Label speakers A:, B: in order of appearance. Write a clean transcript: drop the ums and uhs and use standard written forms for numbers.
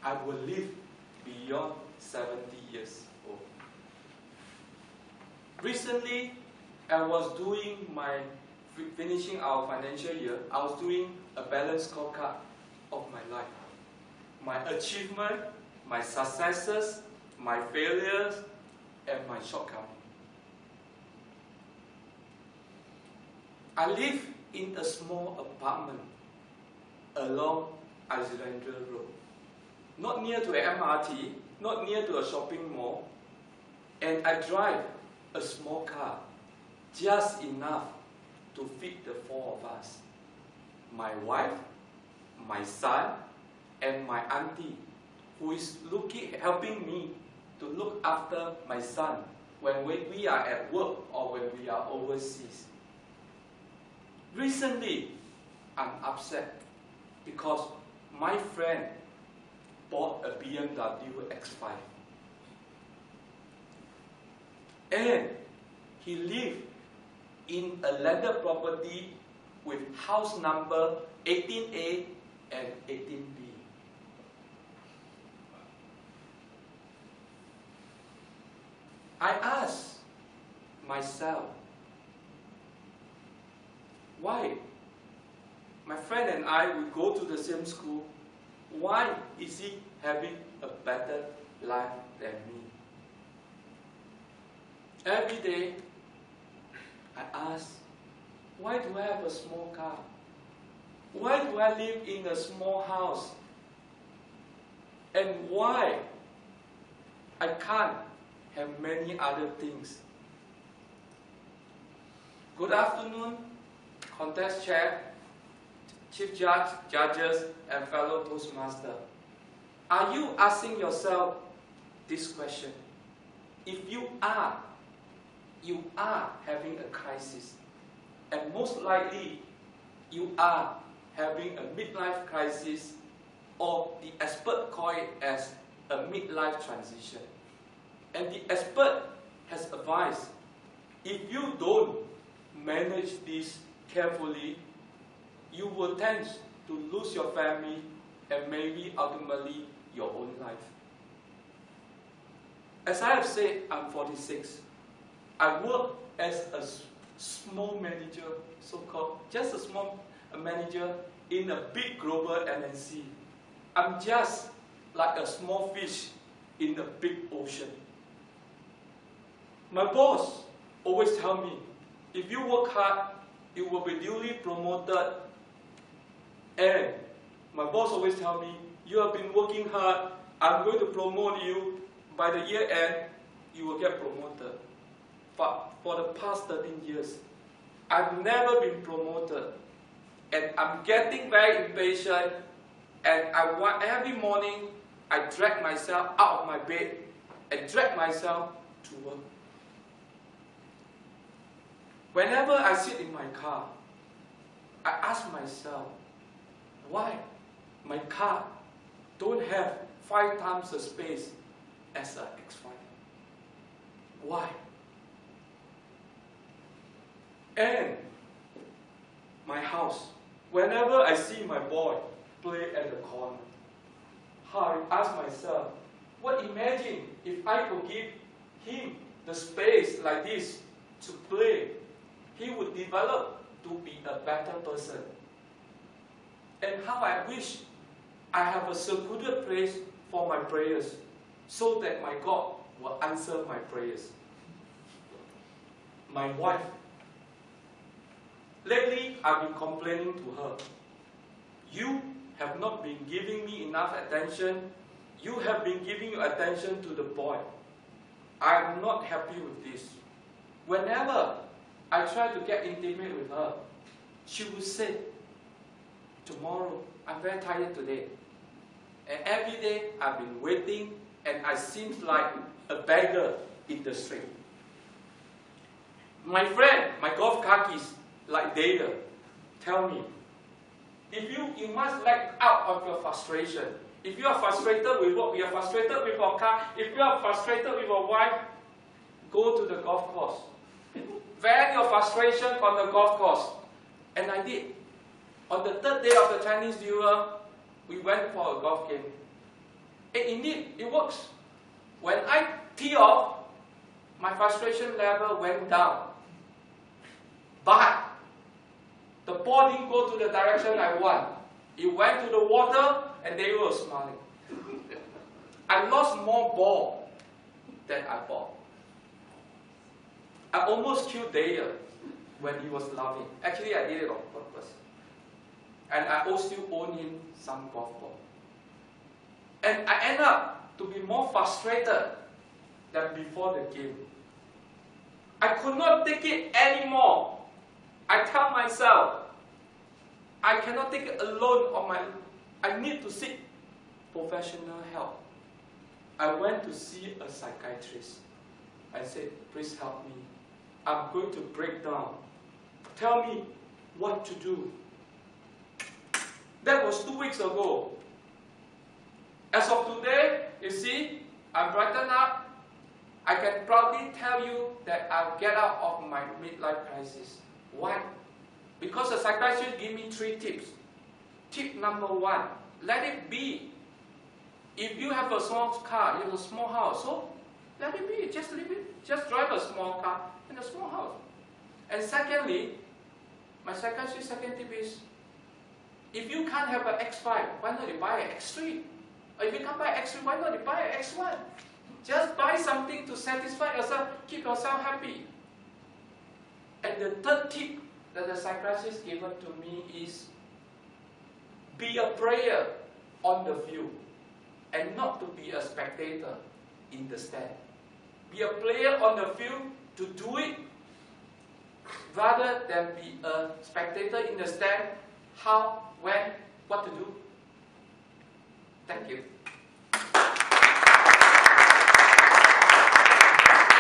A: I will live beyond 70 years old. Recently, I was finishing our financial year, I was doing a balanced scorecard of my life. My achievement, my successes, my failures, and my shortcomings. I live in a small apartment along Alexandra Road. Not near to an MRT, not near to a shopping mall, and I drive a small car, just enough to feed the four of us. My wife, my son, and my auntie, who is helping me to look after my son when we are at work or when we are overseas. Recently, I'm upset because my friend bought a BMW X5. And he lived in a landed property with house number 18A and 18B. I asked myself, why? My friend and I, we go to the same school. Why is he having a better life than me? Every day, I ask, why do I have a small car? Why do I live in a small house? And why I can't have many other things? Good afternoon, contest chair, chief judge, judges, and fellow Toastmaster. Are you asking yourself this question? If you are having a crisis. And most likely, you are having a midlife crisis, or the expert call it as a midlife transition. And the expert has advised, if you don't manage this carefully, you will tend to lose your family and maybe ultimately your own life. As I have said, I'm 46. I work as a small manager, so-called, just a small manager in a big global MNC. I'm just like a small fish in a big ocean. My boss always tells me, if you work hard, you will be duly promoted. And my boss always tells me, you have been working hard, I'm going to promote you. By the year end, you will get promoted. But for the past 13 years, I've never been promoted. And I'm getting very impatient. And every morning, I drag myself out of my bed and drag myself to work. Whenever I sit in my car, I ask myself, why my car don't have 5 times the space as an X5? Why? And my house, whenever I see my boy play at the corner, I ask myself, imagine if I could give him the space like this to play, he would develop to be a better person. And how I wish I have a secluded place for my prayers, so that my God will answer my prayers. My wife, lately I've been complaining to her, you have not been giving me enough attention, you have been giving your attention to the boy. I'm not happy with this. Whenever I try to get intimate with her, she will say, tomorrow, I'm very tired today. And every day I've been waiting and I seem like a beggar in the street. My friend, my golf khakis, like Data, tell me, if you must let out of your frustration. If you are frustrated with what we are frustrated with our car, if you are frustrated with your wife, go to the golf course. Vent your frustration on the golf course. And I did. On the 3rd day of the Chinese New Year, we went for a golf game. And indeed, it works. When I tee off, my frustration level went down. But the ball didn't go to the direction I want. It went to the water and they were smiling. I lost more ball than I bought. I almost killed Dale when he was laughing. Actually, I did it on purpose. And I still own him some golf ball. And I end up to be more frustrated than before the game. I could not take it anymore. I tell myself, I cannot take it alone on my own. I need to seek professional help. I went to see a psychiatrist. I said, please help me. I'm going to break down. Tell me what to do. That was 2 weeks ago. As of today, you see, I'm brightened up. I can proudly tell you that I'll get out of my midlife crisis. Why? Because the psychiatrist gave me 3 tips. Tip number 1, let it be. If you have a small car, you have a small house, so let it be, just leave it. Just drive a small car in a small house. And secondly, my psychiatrist's second tip is, if you can't have an X5, why not you buy an X3? Or if you can't buy an X3, why not you buy an X1? Just buy something to satisfy yourself, keep yourself happy. And the third tip that the psychiatrist given to me is, be a player on the field and not to be a spectator in the stand. Be a player on the field to do it rather than be a spectator in the stand, how, when, what to do. Thank you.